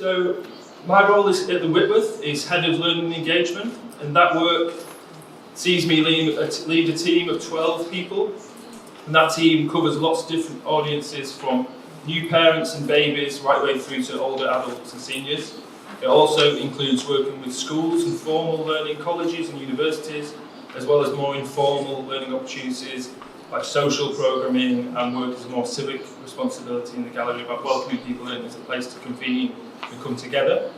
So my role at the Whitworth is Head of Learning and Engagement, and that work sees me lead a team of 12 people, and that team covers lots of different audiences from new parents and babies right the way through to older adults and seniors. It also includes working with schools and formal learning colleges and universities, as well as more informal learning opportunities like social programming and work as more civic responsibility in the gallery about welcoming people in as a place to convene and come together.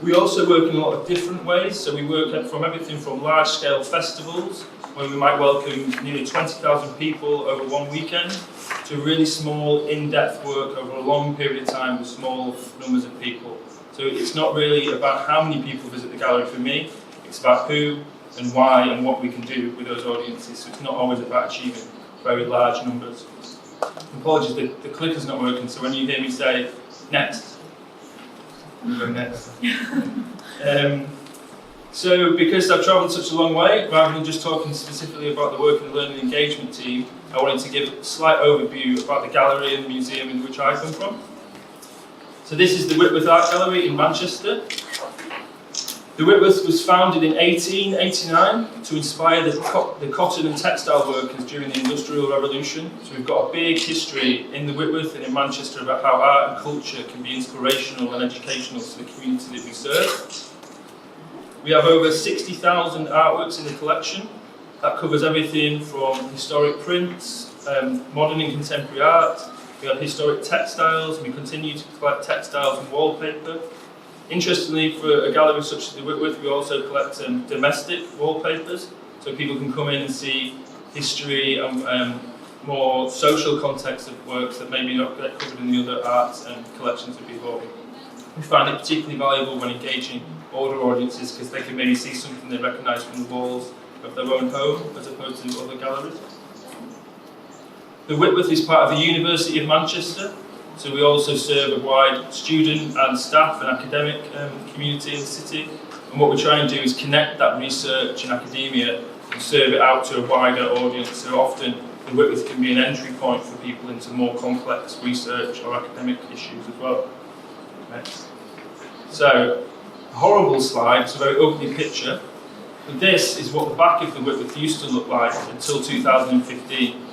We also work in a lot of different ways, so we work from everything from large-scale festivals, where we might welcome nearly 20,000 people over one weekend, to really small, in-depth work over a long period of time with small numbers of people. So it's not really about how many people visit the gallery for me, it's about who and why and what we can do with those audiences. So it's not always about achieving very large numbers. Apologies, the clicker's not working, so when you hear me say, next, we go next. So because I've travelled such a long way, rather than just talking specifically about the work and learning engagement team, I wanted to give a slight overview about the gallery and the museum in which I come from. So this is the Whitworth Art Gallery in Manchester. The Whitworth was founded in 1889 to inspire the cotton and textile workers during the Industrial Revolution. So we've got a big history in the Whitworth and in Manchester about how art and culture can be inspirational and educational to the community that we serve. We have over 60,000 artworks in the collection. That covers everything from historic prints, modern and contemporary art. We have historic textiles, and we continue to collect textiles and wallpaper. Interestingly, for a gallery such as the Whitworth, we also collect domestic wallpapers, so people can come in and see history and more social context of works that maybe not get covered in the other arts and collections that we hold. We find it particularly valuable when engaging older audiences because they can maybe see something they recognise from the walls of their own home as opposed to other galleries. The Whitworth is part of the University of Manchester, so we also serve a wide student and staff and academic community in the city. And what we try and do is connect that research and academia and serve it out to a wider audience. So often the Whitworth can be an entry point for people into more complex research or academic issues as well. Next. So, a horrible slide, it's a very ugly picture. But this is what the back of the Whitworth used to look like until 2015.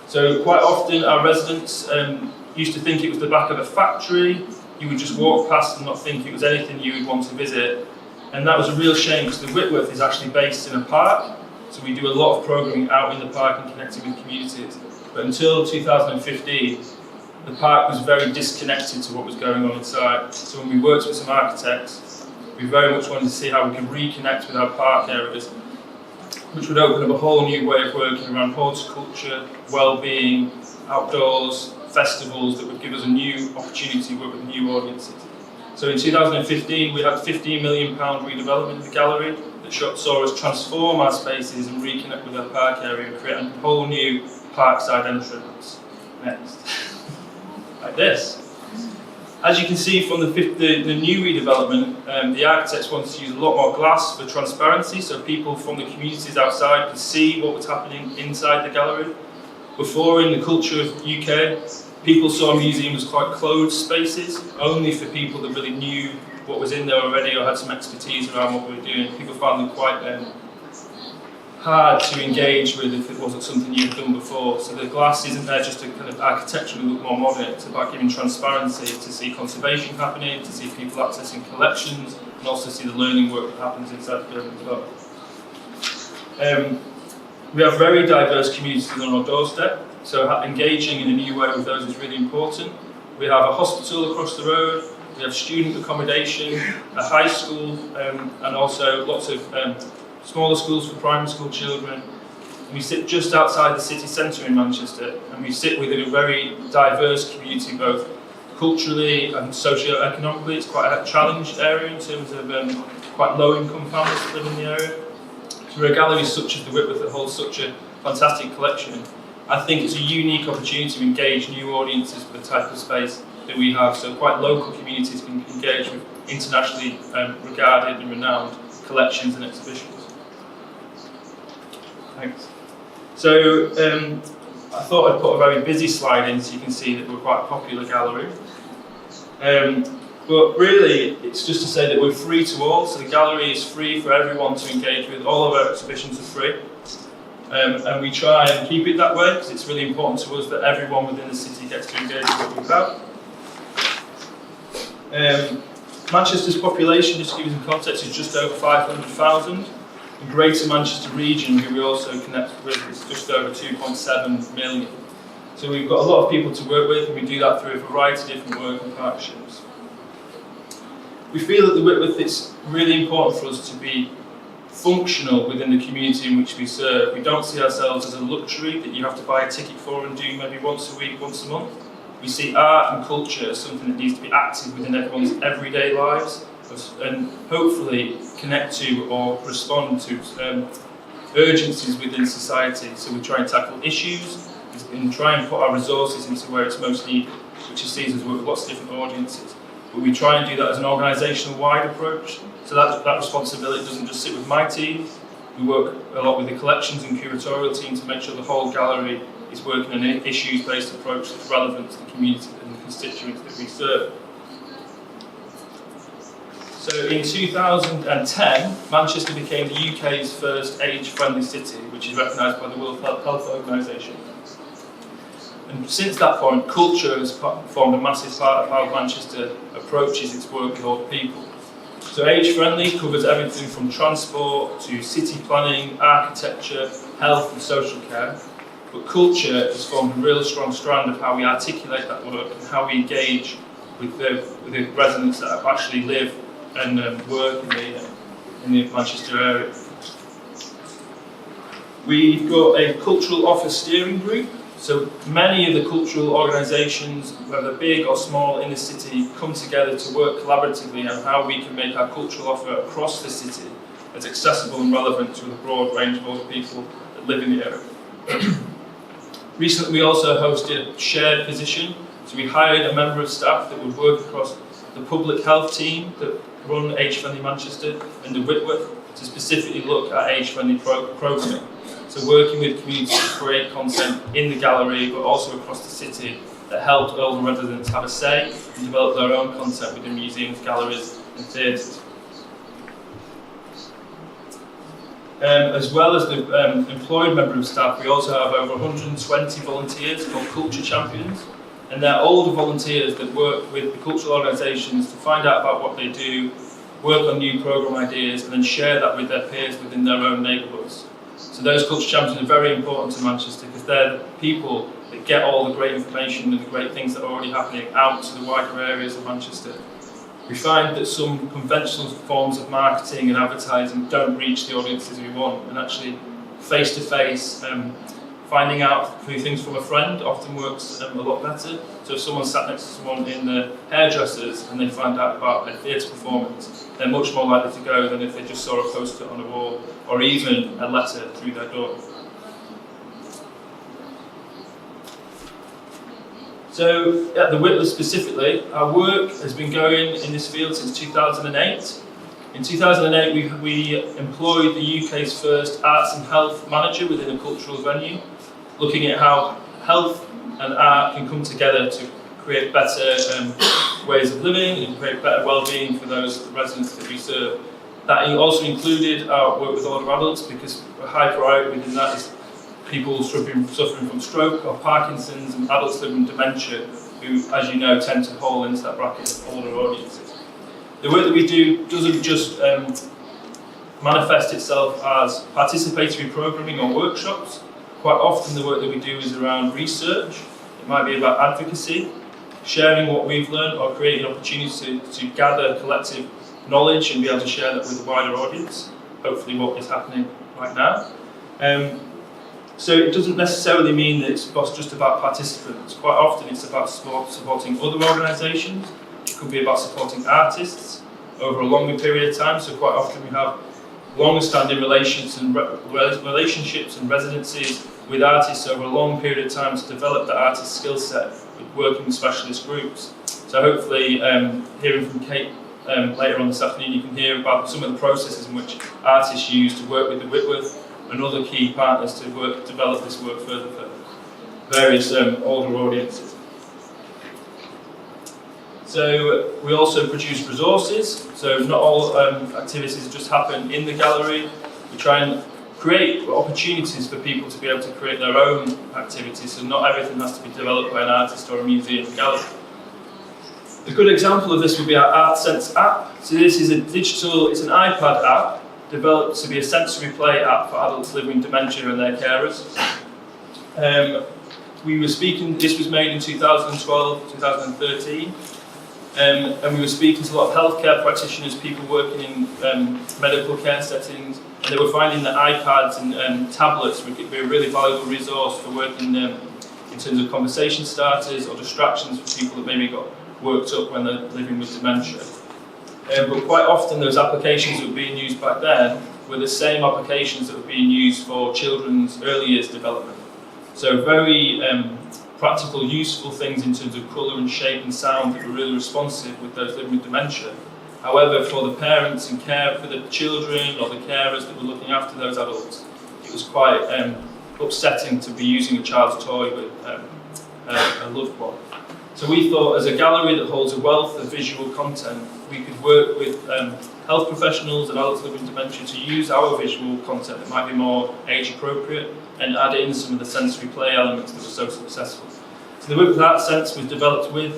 So quite often our residents used to think it was the back of a factory. You would just walk past and not think it was anything you would want to visit. And that was a real shame because the Whitworth is actually based in a park. So we do a lot of programming out in the park and connecting with communities. But until 2015, the park was very disconnected to what was going on inside. So when we worked with some architects, we very much wanted to see how we could reconnect with our park areas, which would open up a whole new way of working around horticulture, well-being, outdoors, festivals that would give us a new opportunity to work with new audiences. So in 2015, we had a £15 million redevelopment of the gallery that saw us transform our spaces and reconnect with our park area and create a whole new parkside entrance. Next. Like this. As you can see from the new redevelopment, the architects wanted to use a lot more glass for transparency so people from the communities outside could see what was happening inside the gallery. Before, in the culture of the UK, people saw museums as quite closed spaces, only for people that really knew what was in there already or had some expertise around what we were doing. People found them quite hard to engage with if it wasn't something you'd done before. So the glass isn't there just to kind of architecturally look more modern, it's about giving transparency to see conservation happening, to see people accessing collections, and also see the learning work that happens inside the building as well. We have very diverse communities on our doorstep, so engaging in a new way with those is really important. We have a hospital across the road, we have student accommodation, a high school, and also lots of smaller schools for primary school children. And we sit just outside the city centre in Manchester, and we sit within a very diverse community, both culturally and socio-economically. It's quite a challenged area in terms of quite low-income families that live in the area. So for a gallery such as the Whitworth that holds such a fantastic collection, I think it's a unique opportunity to engage new audiences with the type of space that we have. So quite local communities can engage with internationally regarded and renowned collections and exhibitions. Thanks. So I thought I'd put a very busy slide in so you can see that we're quite a popular gallery. But really, it's just to say that we're free to all, so the gallery is free for everyone to engage with. All of our exhibitions are free. And we try and keep it that way, because it's really important to us that everyone within the city gets to engage with what we're about. Manchester's population, just to give you some context, is just over 500,000. The Greater Manchester region, who we also connect with, is just over 2.7 million. So we've got a lot of people to work with, and we do that through a variety of different work and partnerships. We feel that the Whitworth, it's really important for us to be functional within the community in which we serve. We don't see ourselves as a luxury that you have to buy a ticket for and do maybe once a week, once a month. We see art and culture as something that needs to be active within everyone's everyday lives, and hopefully connect to or respond to urgencies within society. So we try and tackle issues and try and put our resources into where it's most needed, which is sees us work with lots of different audiences. But we try and do that as an organisational wide approach. So that responsibility doesn't just sit with my team. We work a lot with the collections and curatorial team to make sure the whole gallery is working on an issues-based approach that's relevant to the community and the constituents that we serve. So in 2010, Manchester became the UK's first age-friendly city, which is recognised by the World Health Organisation. And since that point, culture has formed a massive part of how Manchester approaches its work with older people. So age-friendly covers everything from transport to city planning, architecture, health and social care. But culture has formed a real strong strand of how we articulate that work and how we engage with the residents that actually live and work in the Manchester area. We've got a cultural office steering group. So many of the cultural organisations, whether big or small in the city, come together to work collaboratively on how we can make our cultural offer across the city as accessible and relevant to a broad range of other people that live in the area. Recently we also hosted a shared position, so we hired a member of staff that would work across the public health team that run Age-Friendly Manchester and the Whitworth to specifically look at age-friendly programming. So working with communities to create content in the gallery but also across the city that helped older residents have a say and develop their own content within museums, galleries and theatres. As well as the employed member of staff, we also have over 120 volunteers called Culture Champions, and they're older volunteers that work with the cultural organisations to find out about what they do, work on new programme ideas and then share that with their peers within their own neighbourhoods. So those culture champions are very important to Manchester because they're the people that get all the great information and the great things that are already happening out to the wider areas of Manchester. We find that some conventional forms of marketing and advertising don't reach the audiences we want, and actually face-to-face finding out through things from a friend often works a lot better. So if someone sat next to someone in the hairdressers and they find out about their theatre performance, they're much more likely to go than if they just saw a poster on a wall or even a letter through their door. So at the Whitworth specifically, our work has been going in this field since 2008. In 2008 we employed the UK's first arts and health manager within a cultural venue, looking at how health and art can come together to create better ways of living and create better well-being for those residents that we serve. That also included our work with older adults, because a high priority within that is people suffering from stroke or Parkinson's and adults living with dementia, who, as you know, tend to fall into that bracket of older audiences. The work that we do doesn't just manifest itself as participatory programming or workshops. Quite often the work that we do is around research. It might be about advocacy, sharing what we've learned, or creating opportunities to gather collective knowledge and be able to share that with a wider audience, hopefully what is happening right now. So it doesn't necessarily mean that it's just about participants. Quite often it's about supporting other organisations. It could be about supporting artists over a longer period of time. So quite often we have longer-standing relationships and residencies with artists over a long period of time to develop the artist skill set with working with specialist groups. So hopefully, hearing from Kate later on this afternoon, you can hear about some of the processes in which artists use to work with the Whitworth and other key partners to develop this work further for various older audiences. So we also produce resources, so not all activities just happen in the gallery. We try and create opportunities for people to be able to create their own activities, so not everything has to be developed by an artist or a museum gallery. A good example of this would be our ArtSense app. So this is it's an iPad app developed to be a sensory play app for adults living with dementia and their carers. This was made in 2012, 2013. And we were speaking to a lot of healthcare practitioners, people working in medical care settings, and they were finding that iPads and tablets would be a really valuable resource for working in terms of conversation starters or distractions for people that maybe got worked up when they're living with dementia. But quite often those applications that were being used back then were the same applications that were being used for children's early years development. So very practical, useful things in terms of colour and shape and sound that were really responsive with those living with dementia. However, for the parents and for the children or the carers that were looking after those adults, it was quite upsetting to be using a child's toy with a loved one. So we thought, as a gallery that holds a wealth of visual content, we could work with health professionals and adults living with dementia to use our visual content that might be more age appropriate and add in some of the sensory play elements that were so successful. So the work with ArtSense was developed in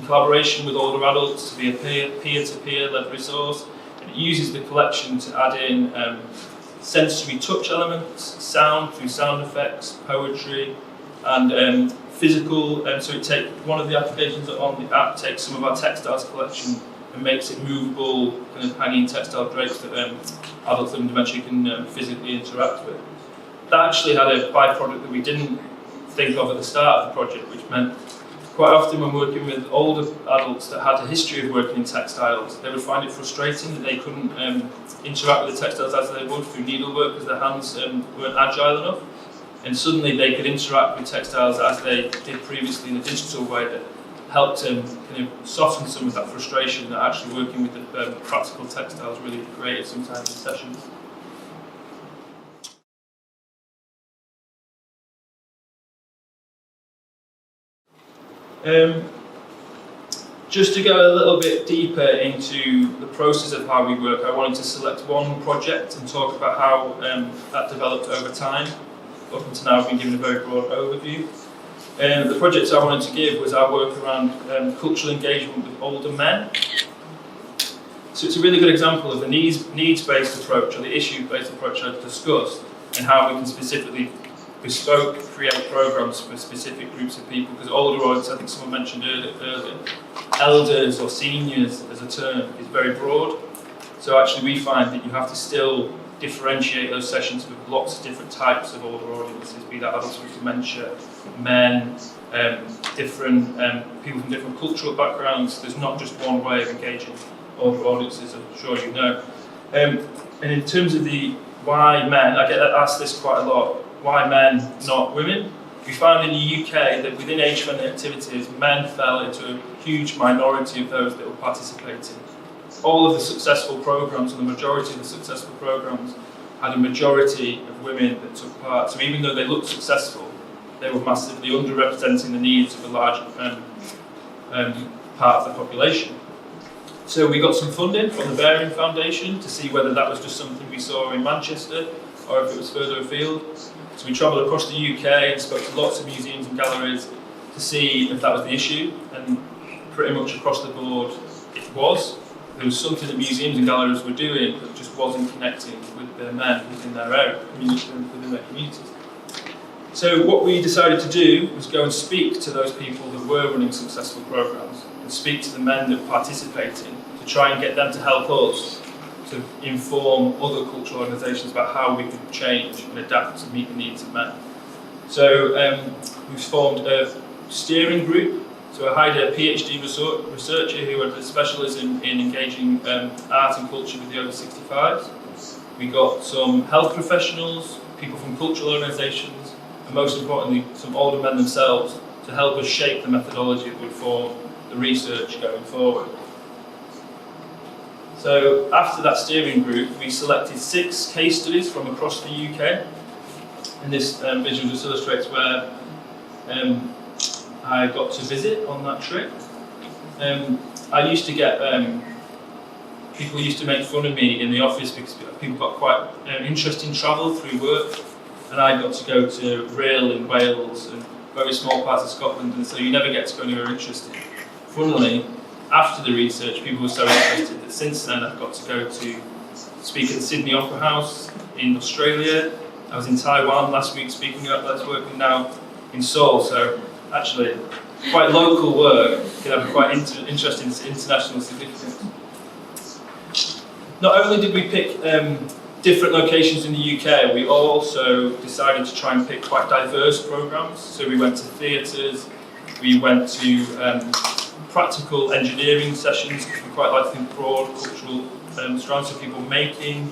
collaboration with older adults to be a peer-to-peer led resource, and it uses the collection to add in sensory touch elements, sound through sound effects, poetry, and physical. So one of the applications on the app takes some of our textiles collection and makes it movable, kind of hanging textile drapes that adults living with dementia can physically interact with. That actually had a byproduct that we didn't think of at the start of the project, which meant quite often when working with older adults that had a history of working in textiles, they would find it frustrating that they couldn't interact with the textiles as they would through needlework because their hands weren't agile enough. And suddenly they could interact with textiles as they did previously in a digital way that helped kind of soften some of that frustration that actually working with the practical textiles really created sometimes in sessions. Just to go a little bit deeper into the process of how we work, I wanted to select one project and talk about how that developed over time. Up until now, I've been given a very broad overview. The project I wanted to give was our work around cultural engagement with older men. So it's a really good example of the needs-based approach, or the issue-based approach I've discussed, and how we can specifically bespoke create programs for specific groups of people, because older audience, I think someone mentioned earlier, elders or seniors as a term is very broad. So actually we find that you have to still differentiate those sessions with lots of different types of older audiences, be that adults with dementia, men, different people from different cultural backgrounds. There's not just one way of engaging older audiences, I'm sure you know. And in terms of the why men, I get asked this quite a lot, why men, not women? We found in the UK that within age-friendly activities, men fell into a huge minority of those that were participating. All of the successful programs, or the majority of the successful programs, had a majority of women that took part. So even though they looked successful, they were massively underrepresenting the needs of a large part of the population. So we got some funding from the Bearing Foundation to see whether that was just something we saw in Manchester or if it was further afield. So we travelled across the UK and spoke to lots of museums and galleries to see if that was the issue, and pretty much across the board it was. There was something that museums and galleries were doing that just wasn't connecting with the men within their area, within their communities. So what we decided to do was go and speak to those people that were running successful programs and speak to the men that were participating to try and get them to help us to inform other cultural organisations about how we could change and adapt to meet the needs of men. So we've formed a steering group. So I hired a PhD researcher who had a specialism in engaging art and culture with the over 65s. We got some health professionals, people from cultural organisations, and most importantly, some older men themselves to help us shape the methodology that would form the research going forward. So after that steering group, we selected 6 case studies from across the UK, and this visual just illustrates where I got to visit on that trip. I used to get, people used to make fun of me in the office because people got quite interested in travel through work, and I got to go to Rhyl in Wales and very small parts of Scotland, and so you never get to go anywhere interesting. Funnily, after the research, people were so interested that since then I've got to go to speak at the Sydney Opera House in Australia. I was in Taiwan last week speaking at Let's Working now in Seoul, so actually quite local work can have quite interesting international significance. Not only did we pick different locations in the UK, we also decided to try and pick quite diverse programmes. So we went to theatres, we went to practical engineering sessions, because we quite like to think broad cultural strands of people making.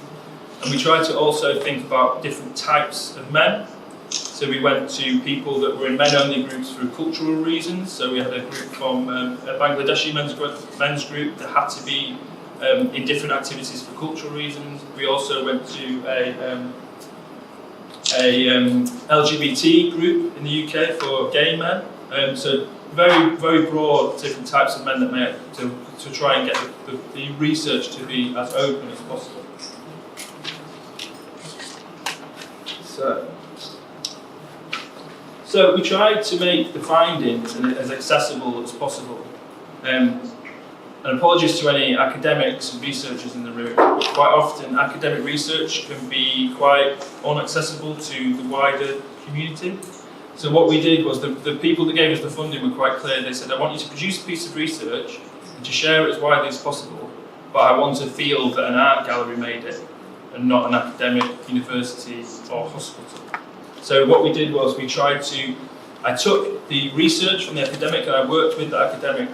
And we tried to also think about different types of men. So we went to people that were in men-only groups for cultural reasons. So we had a group from a Bangladeshi men's group that had to be in different activities for cultural reasons. We also went to a LGBT group in the UK for gay men. So very, very broad different types of men that may to try and get the research to be as open as possible. So we tried to make the findings as accessible as possible. And apologies to any academics and researchers in the room. Quite often academic research can be quite inaccessible to the wider community. So what we did was the people that gave us the funding were quite clear. They said, I want you to produce a piece of research and to share it as widely as possible, but I want to feel that an art gallery made it and not an academic university or hospital. So what we did was I took the research from the academic and I worked with the academic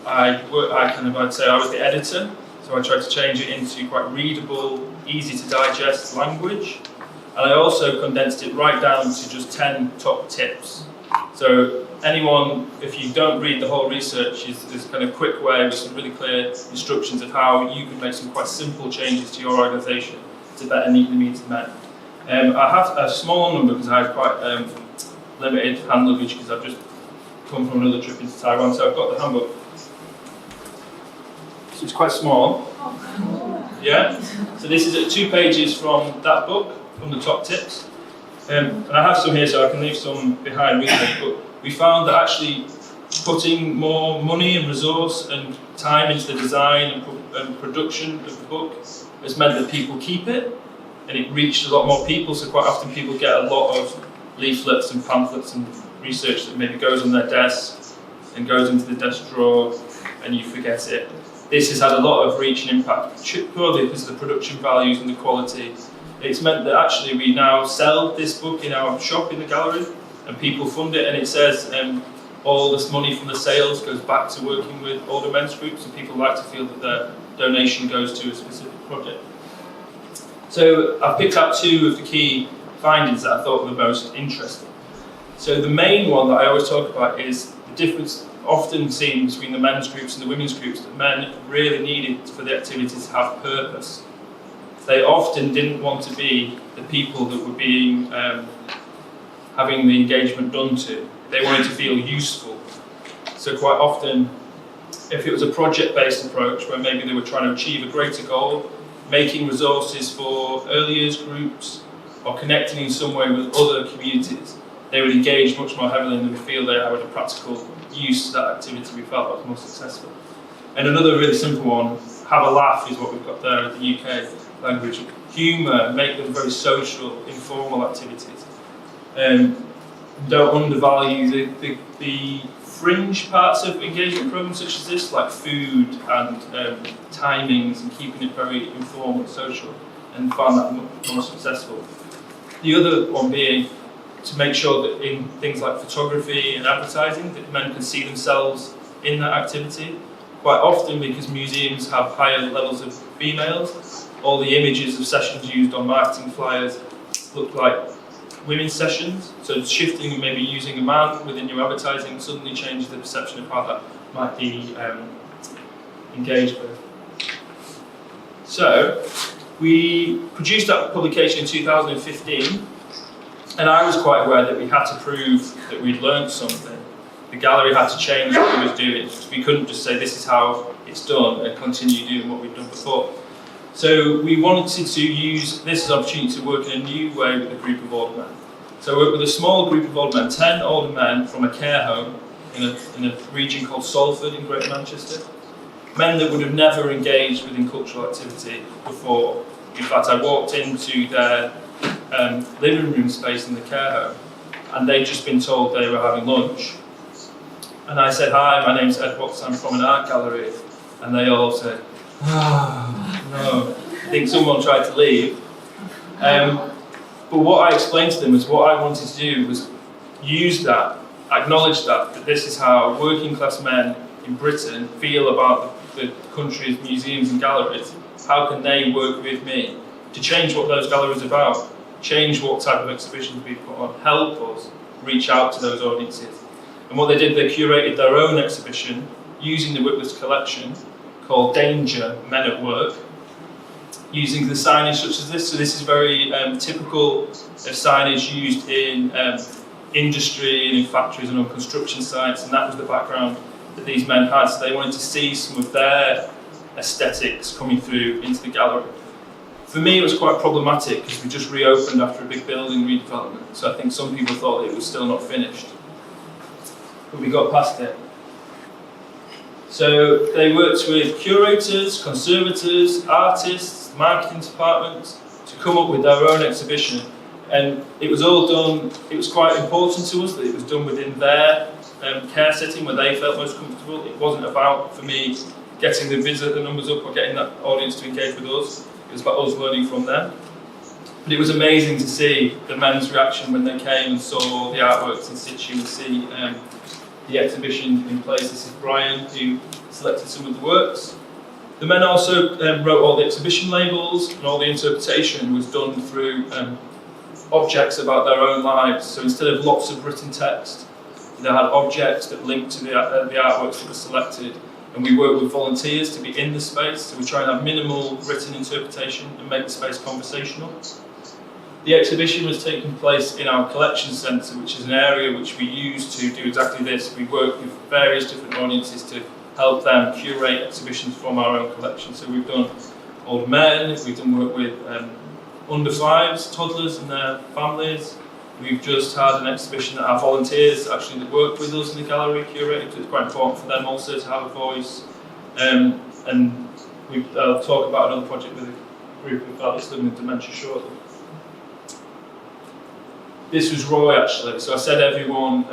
I'd say I was the editor, so I tried to change it into quite readable, easy to digest language. And I also condensed it right down to just 10 top tips. So anyone, if you don't read the whole research, there's kind of quick way with some really clear instructions of how you can make some quite simple changes to your organisation to better meet the needs of men. I have a small number because I have quite limited hand luggage because I've just come from another trip into Taiwan, so I've got the handbook. So it's quite small. Yeah? So this is 2 pages from that book, from the top tips. And I have some here so I can leave some behind with me, but we found that actually putting more money and resource and time into the design and production of the book has meant that people keep it, and it reached a lot more people, so quite often people get a lot of leaflets and pamphlets and research that maybe goes on their desk and goes into the desk drawer and you forget it. This has had a lot of reach and impact, purely because of the production values and the quality. It's meant that actually we now sell this book in our shop in the gallery and people fund it, and it says all this money from the sales goes back to working with older men's groups, and people like to feel that their donation goes to a specific project. So I've picked out 2 of the key findings that I thought were the most interesting. So the main one that I always talk about is the difference often seen between the men's groups and the women's groups, that men really needed for the activities to have purpose. They often didn't want to be the people that were being having the engagement done to. They wanted to feel useful. So quite often, if it was a project-based approach where maybe they were trying to achieve a greater goal, making resources for early years groups or connecting in some way with other communities, they would engage much more heavily and they would feel they had a practical use to that activity we felt was more successful. And another really simple one, have a laugh, is what we've got there in the UK language. Humour, make them very social, informal activities. Don't undervalue the fringe parts of engagement programs such as this, like food and timings, and keeping it very informal and social, and find that much more successful. The other one being to make sure that in things like photography and advertising, that men can see themselves in that activity. Quite often, because museums have higher levels of females, all the images of sessions used on marketing flyers look like women's sessions. So shifting and maybe using a man within your advertising suddenly changes the perception of how that might be engaged with. So we produced that publication in 2015, and I was quite aware that we had to prove that we'd learned something, the gallery had to change what it was doing. We couldn't just say this is how it's done and continue doing what we'd done before. So we wanted to use this as an opportunity to work in a new way with a group of older men. So we worked with a small group of older men, 10 older men from a care home in a region called Salford in Greater Manchester. Men that would have never engaged within cultural activity before. In fact, I walked into their living room space in the care home and they'd just been told they were having lunch. And I said, hi, my name's Ed Watts, I'm from an art gallery. And they all said, no, I think someone tried to leave. But what I explained to them is what I wanted to do was use that, acknowledge that this is how working class men in Britain feel about the country's museums and galleries. How can they work with me to change what those galleries are about, change what type of exhibitions we put on, help us reach out to those audiences. And what they did, they curated their own exhibition using the Whitworth collection called Danger, Men at Work, using the signage such as this. So this is very typical of signage used in industry and in factories and on construction sites, and that was the background that these men had. So they wanted to see some of their aesthetics coming through into the gallery. For me, it was quite problematic because we just reopened after a big building redevelopment, so I think some people thought it was still not finished. But we got past it. So they worked with curators, conservators, artists, marketing departments to come up with their own exhibition. And it was all done, it was quite important to us that it was done within their care setting where they felt most comfortable. It wasn't about, for me, getting the visitor numbers up or getting that audience to engage with us. It was about us learning from them. But it was amazing to see the men's reaction when they came and saw the artworks in situ and see the exhibition in place. This is Brian who selected some of the works. The men also wrote all the exhibition labels, and all the interpretation was done through objects about their own lives. So instead of lots of written text, they had objects that linked to the artworks that were selected. And we work with volunteers to be in the space, so we try and have minimal written interpretation and make the space conversational. The exhibition was taking place in our collection centre, which is an area which we use to do exactly this. We work with various different audiences to help them curate exhibitions from our own collection. So we've done old men, we've done work with under fives, toddlers and their families. We've just had an exhibition that our volunteers actually that work with us in the gallery curated, so it's quite important for them also to have a voice. And I'll talk about another project with a group of adults living with dementia shortly. This was Roy actually, so I said everyone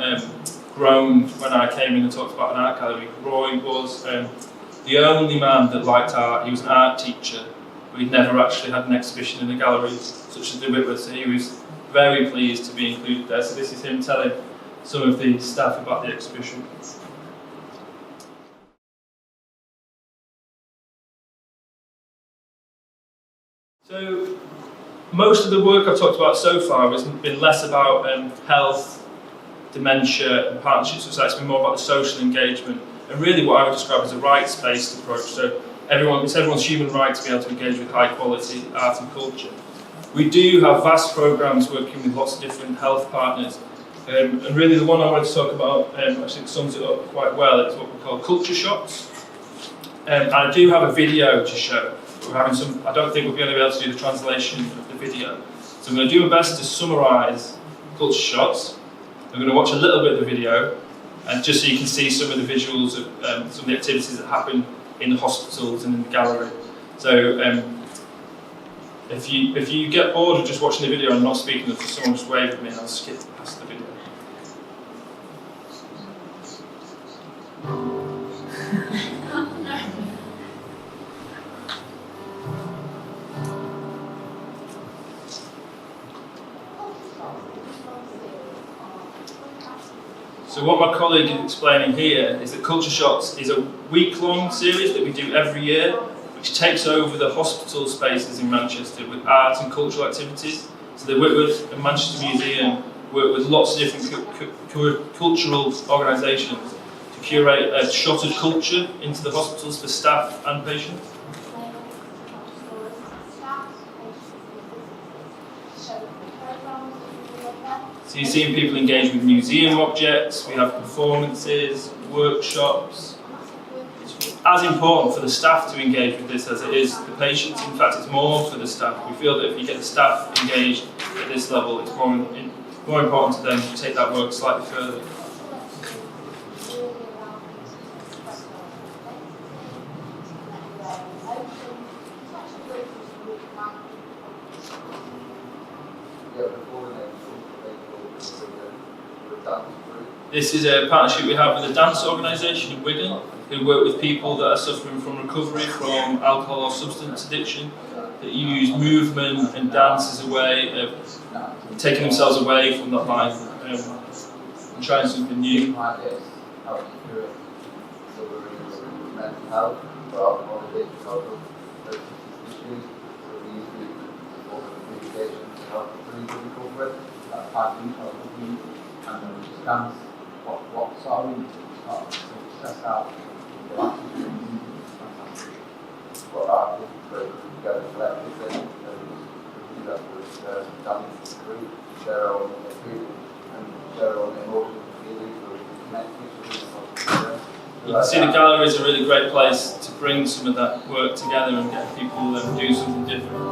groaned when I came in and talked about an art gallery. Roy was the only man that liked art. He was an art teacher, but he'd never actually had an exhibition in a gallery such as the Whitworth, so he was very pleased to be included there. So this is him telling some of the staff about the exhibition. So most of the work I've talked about so far has been less about health, dementia and partnerships, so it's been more about the social engagement and really what I would describe as a rights-based approach. So it's everyone's human right to be able to engage with high quality art and culture. We do have vast programmes working with lots of different health partners, and really the one I wanted to talk about actually sums it up quite well. It's what we call culture shots. And I do have a video to show. We're having some. I don't think we're going to be able to do the translation of the video, so I'm going to do my best to summarise culture shots. I'm going to watch a little bit of the video, and just so you can see some of the visuals of some of the activities that happen in the hospitals and in the gallery. So. If you get bored of just watching the video and not speaking, if someone just wave at me and I'll skip past the video. So what my colleague is explaining here is that Culture Shots is a week-long series that we do every year, which takes over the hospital spaces in Manchester with art and cultural activities. So the Whitworth and Manchester Museum work with lots of different cultural organisations to curate a shot of culture into the hospitals for staff and patients. So you're seeing people engage with museum objects, we have performances, workshops. It's as important for the staff to engage with this as it is the patients. In fact, it's more for the staff. We feel that if you get the staff engaged at this level, it's more important to them to take that work slightly further. This is a partnership we have with a dance organisation in Wigan who work with people that are suffering from recovery from alcohol or substance addiction, that use movement and dance as a way of taking themselves away from that life and trying something new. What's our stress out what our together collectively do that with dance group, share our own experience and share our own emotions and feelings, so we can connect. You can see the gallery is a really great place to bring some of that work together and get people to do something different.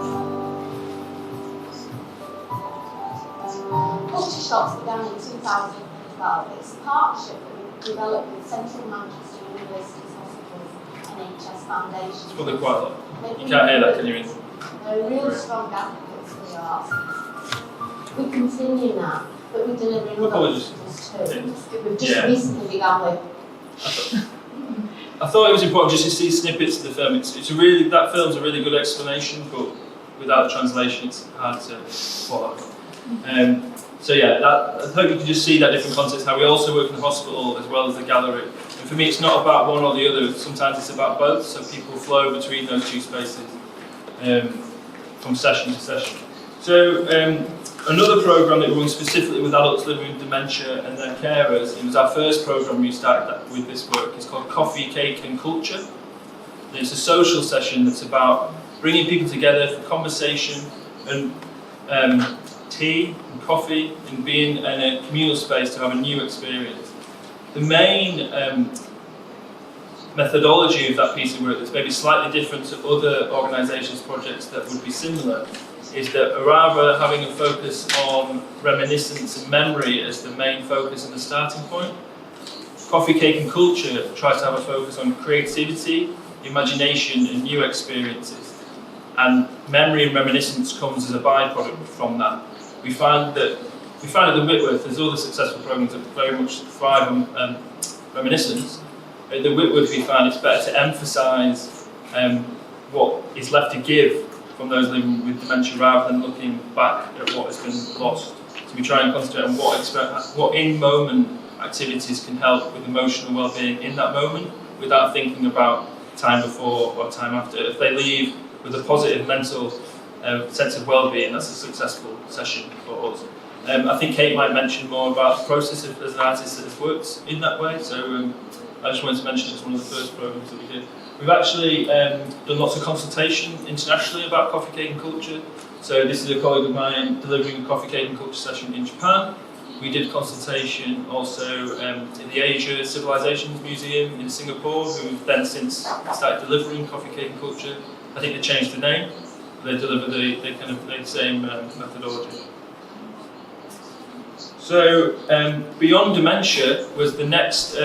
Culture Shops began in 2012. It's a partnership that we developed with Central Manchester University's Hospitals and NHS Foundation. It's probably quite a lot. You can't hear that, can you? They're real strong advocates for the arts. We continue now, but we're delivering other hospitals too. We've just recently begun with. I thought it was important just to see snippets of the film. That film's a really good explanation, but without the translation, it's hard to follow. So yeah, I hope you can just see that different context, how we also work in the hospital as well as the gallery. And for me, it's not about one or the other, sometimes it's about both, so people flow between those two spaces from session to session. So another programme that we run specifically with adults living with dementia and their carers, it was our first programme we started with this work, it's called Coffee, Cake and Culture. And it's a social session that's about bringing people together for conversation and tea and coffee and being in a communal space to have a new experience. The main methodology of that piece of work that's maybe slightly different to other organisations' projects that would be similar is that rather having a focus on reminiscence and memory as the main focus and the starting point, Coffee, Cake and Culture tries to have a focus on creativity, imagination and new experiences. And memory and reminiscence comes as a byproduct from that. We find at the Whitworth, there's all the successful programs that very much thrive on reminiscence. At the Whitworth we find it's better to emphasise what is left to give from those living with dementia rather than looking back at what has been lost. So we try and concentrate on what in-moment activities can help with emotional well-being in that moment without thinking about time before or time after. If they leave with a positive mental sense of well-being, that's a successful session for us. I think Kate might mention more about the process as an artist that has worked in that way, so I just wanted to mention it's one of the first programmes that we did. We've actually done lots of consultation internationally about coffee, cake and culture. So this is a colleague of mine delivering a coffee, cake and culture session in Japan. We did consultation also in the Asia Civilizations Museum in Singapore, who've then since started delivering coffee, cake and culture. I think they changed the name. They deliver the same methodology. So Beyond Dementia was the next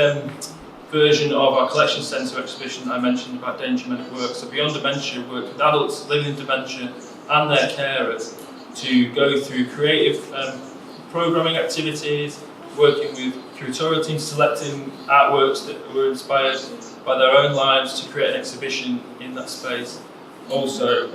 version of our collection centre exhibition that I mentioned about Danger Men at Work. So Beyond Dementia worked with adults living with dementia and their carers to go through creative programming activities, working with curatorial teams, selecting artworks that were inspired by their own lives to create an exhibition in that space. Also,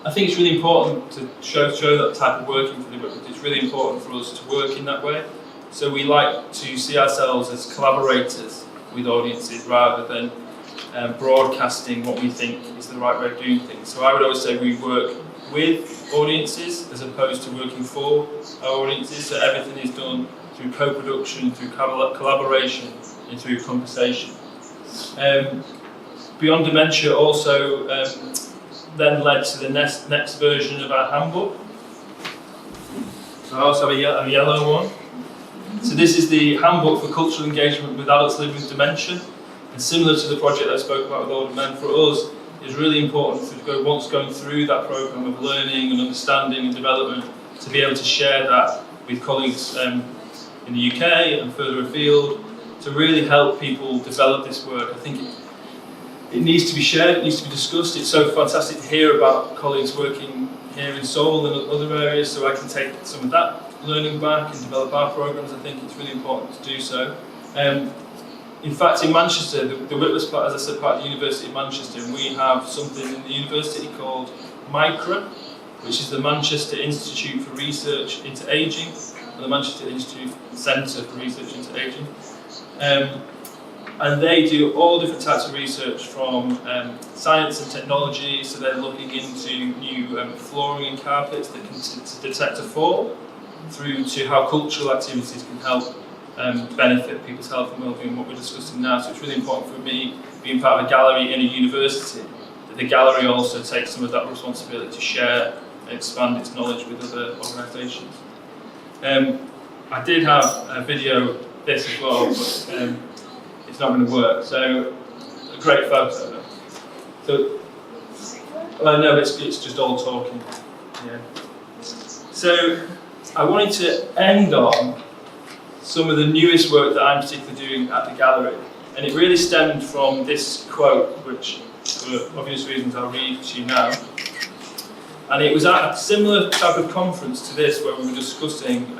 I think it's really important to show that type of working for the book. It's really important for us to work in that way. So we like to see ourselves as collaborators with audiences rather than broadcasting what we think is the right way of doing things. So I would always say we work with audiences as opposed to working for our audiences. So everything is done through co-production, through collaboration and through conversation. Beyond Dementia also then led to the next version of our handbook. So I also have a yellow one. So this is the handbook for cultural engagement with adults living with dementia. And similar to the project I spoke about with older men, for us, it's really important to go, once going through that program of learning and understanding and development, to be able to share that with colleagues in the UK and further afield, to really help people develop this work. I think it needs to be shared, it needs to be discussed. It's so fantastic to hear about colleagues working here in Seoul and other areas, so I can take some of that learning back and develop our programs. I think it's really important to do so. In fact, in Manchester, the Whitworth, as I said, part of the University of Manchester, and we have something in the university called MICRA, which is the Manchester Institute for Research into Ageing, and the Manchester Institute Centre for Research into Ageing. And they do all different types of research from science and technology, so they're looking into new flooring and carpets that can detect a fall, through to how cultural activities can help benefit people's health and well-being, what we're discussing now. So it's really important for me, being part of a gallery in a university, that the gallery also takes some of that responsibility to share and expand its knowledge with other organisations. I did have a video this as well, but it's not going to work. So a great photo. So no, it's just all talking. Yeah. So I wanted to end on some of the newest work that I'm particularly doing at the gallery, and it really stemmed from this quote, which for obvious reasons I'll read to you now. And it was at a similar type of conference to this, where we were discussing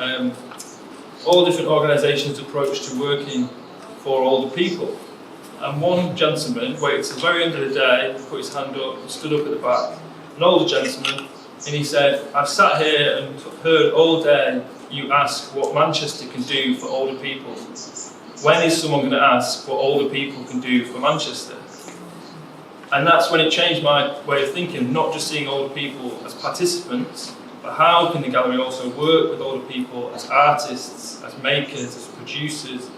all different organisations' approach to working for older people. And one gentleman waited till the very end of the day, put his hand up and stood up at the back, an older gentleman, and he said, I've sat here and heard all day you ask what Manchester can do for older people. When is someone going to ask what older people can do for Manchester? And that's when it changed my way of thinking, not just seeing older people as participants, but how can the gallery also work with older people as artists, as makers, as producers,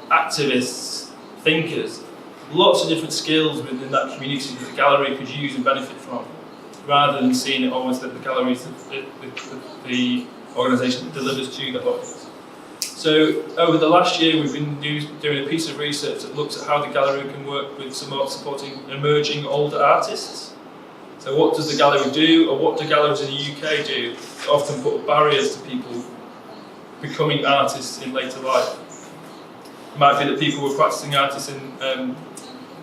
activists, thinkers, lots of different skills within that community that the gallery could use and benefit from, rather than seeing it almost that the gallery is the organisation that delivers to the audience. So over the last year we've been doing a piece of research that looks at how the gallery can work with supporting emerging older artists. So what does the gallery do, or what do galleries in the UK do that often put barriers to people becoming artists in later life? It might be that people were practising artists in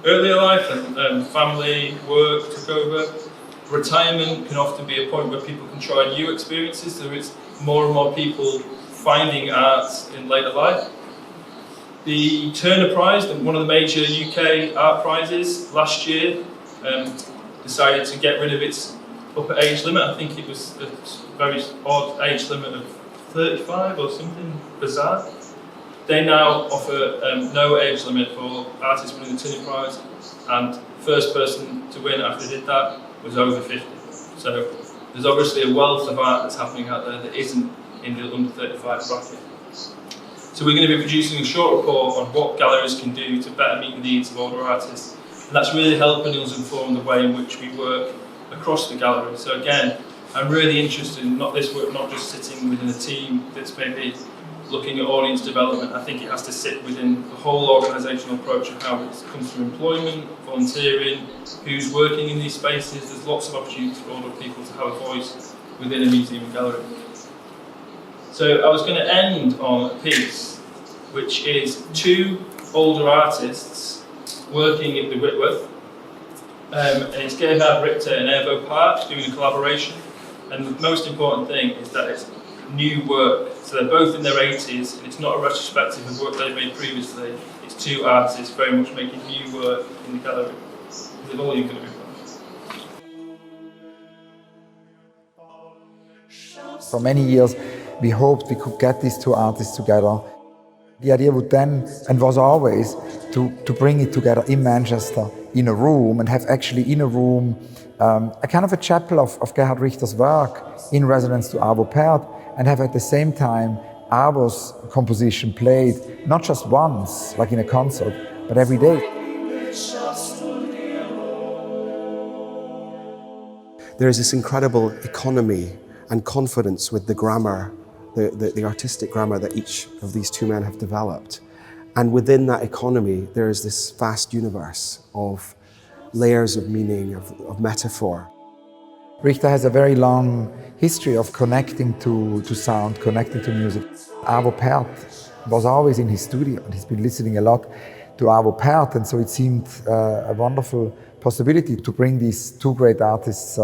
earlier life and family, work took over. Retirement can often be a point where people can try new experiences. There is more and more people finding art in later life. The Turner Prize, one of the major UK art prizes, last year decided to get rid of its upper age limit. I think it was a very odd age limit of 35 or something bizarre. They now offer no age limit for artists winning the Turner Prize, and first person to win after they did that was over 50. So there's obviously a wealth of art that's happening out there that isn't in the under 35 bracket. So we're going to be producing a short report on what galleries can do to better meet the needs of older artists, and that's really helping us inform the way in which we work across the gallery. So again, I'm really interested in this work not just sitting within a team that's maybe looking at audience development. I think it has to sit within the whole organisational approach of how it comes through employment, volunteering, who's working in these spaces. There's lots of opportunities for older people to have a voice within a museum and gallery. So I was going to end on a piece which is two older artists working at the Whitworth, and it's Gerhard Richter and Evo Park doing a collaboration, and the most important thing is that it's new work. So they're both in their 80s, and it's not a retrospective of work they've made previously. It's two artists very much making new work in the gallery. Is the volume going to be fine? For many years we hoped we could get these two artists together. The idea would then, and was always, to bring it together in Manchester in a room, and have actually in a room a kind of a chapel of Gerhard Richter's work in resonance to Arvo Pärt, and have at the same time Arvo's composition played not just once, like in a concert, but every day. There is this incredible economy and confidence with the grammar the artistic grammar that each of these two men have developed. And within that economy, there is this vast universe of layers of meaning, of metaphor. Richter has a very long history of connecting to sound, connecting to music. Arvo Pärt was always in his studio, and he's been listening a lot to Arvo Pärt, and so it seemed a wonderful possibility to bring these two great artists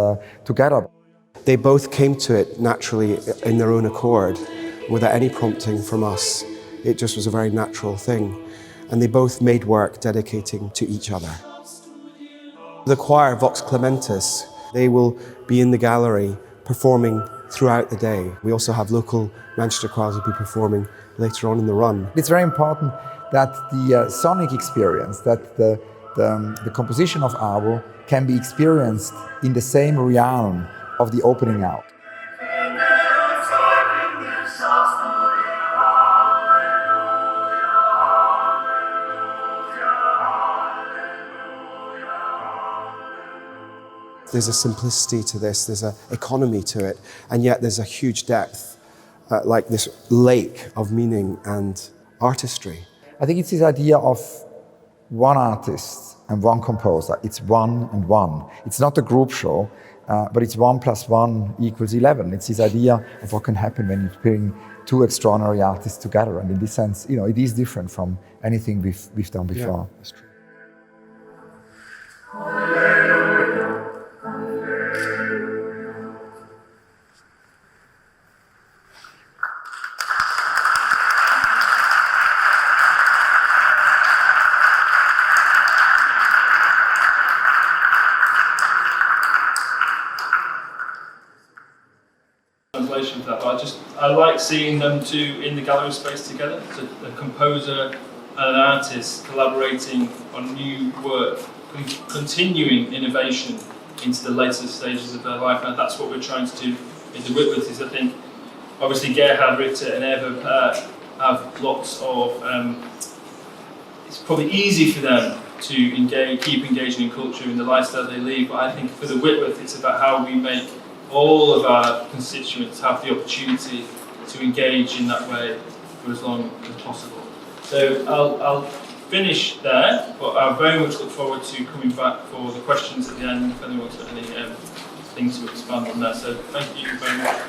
together. They both came to it naturally in their own accord, without any prompting from us. It just was a very natural thing. And they both made work dedicating to each other. The choir, Vox Clementis, they will be in the gallery performing throughout the day. We also have local Manchester choirs will be performing later on in the run. It's very important that the sonic experience, that the composition of Arvo can be experienced in the same realm of the opening out. There's a simplicity to this, there's an economy to it, and yet there's a huge depth, like this lake of meaning and artistry. I think it's this idea of one artist and one composer. It's one and one. It's not a group show, but it's 1 + 1 = 11. It's this idea of what can happen when you bring two extraordinary artists together. And in this sense, it is different from anything we've done before. Yeah, that's true. Translation for that, but I like seeing them two in the gallery space together. So a composer and an artist collaborating on new work, continuing innovation into the later stages of their life, and that's what we're trying to do in the Whitworth. Is I think obviously Gerhard Richter and Arvo Pärt have lots of. It's probably easy for them to keep engaging in culture and the lifestyle they lead, but I think for the Whitworth, it's about how we make all of our constituents have the opportunity to engage in that way for as long as possible. So I'll finish there, but I very much look forward to coming back for the questions at the end if anyone's got any things to expand on there. So thank you very much.